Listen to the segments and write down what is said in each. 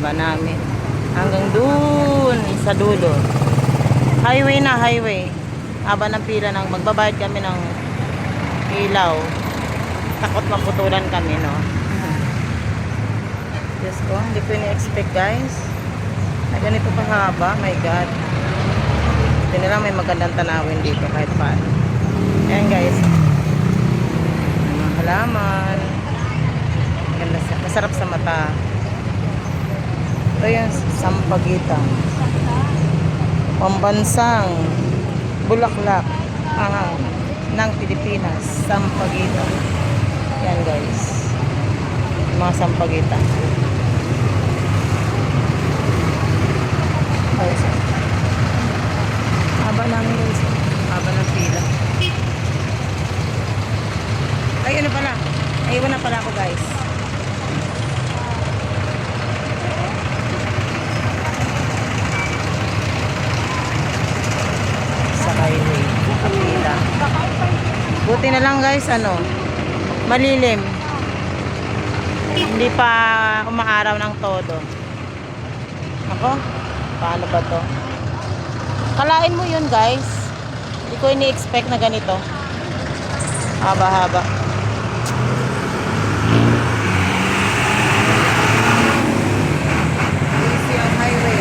haba namin. Hanggang dun sa dulo. Highway na, highway. Haba ng pila nang magbabayad kami ng ilaw. Takot maputulan kami, no? Diyos ko, hindi ko ini-expect, guys. Na ganito kahaba, my God. Hindi na lang may magandang tanawin dito kahit paano. Ayan, guys. Mga halaman. Maganda, masarap sa mata. Ito yung sampagita. Pambansang bulaklak ng Pilipinas. Sampagita. Yan, guys. Mga sampagita. Ayos. Haba namin, guys. Haba ng pila. Ay, ano pala? Ayun na pala ako, guys. Sa highway. Kapila. Buti na lang, guys, ano, malilim. Hindi pa umaaraw ng todo. Ako, paano ba to? Kalain mo yun, guys. Hindi ko ini-expect na ganito. Haba-haba. Easy ang highway.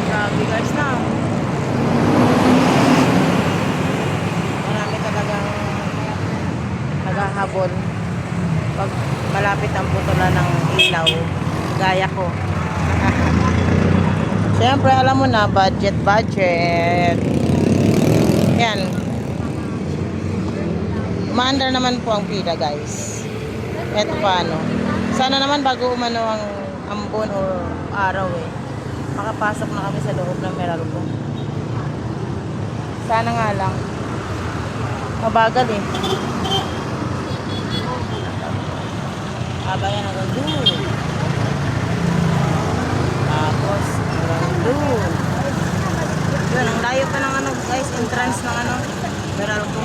Grabe, guys, na. Marami talagang naghahabol pag malapit ang putulan ng ilaw, gaya ko. Siyempre, alam mo na, budget. Yan. Umaandar naman po ang pila, guys. Eto paano. Sana naman bago umano ang ambon o araw makapasok na kami sa loob ng Meralco. Sana nga lang. Mabagal Haba yan hanggang doon. Tapos hanggang doon. Yun, ang layo pa ng ano, guys, entrance ng ano, Meralco.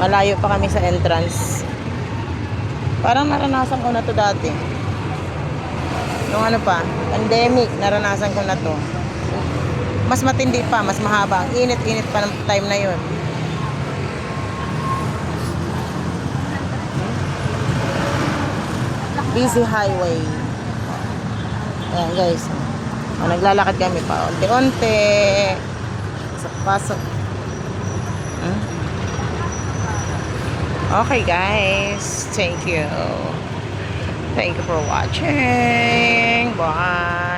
Malayo pa kami sa entrance. Parang naranasan ko na to dati. Nung ano pa, pandemic, naranasan ko na to. Mas matindi pa, mas mahaba. Ang init-init pa ng time na yun. Busy highway. Ayan, guys. Naglalakad kami pa. Unti-unti. Pasok-pasok. Okay, guys. Thank you. Thank you for watching. Bye.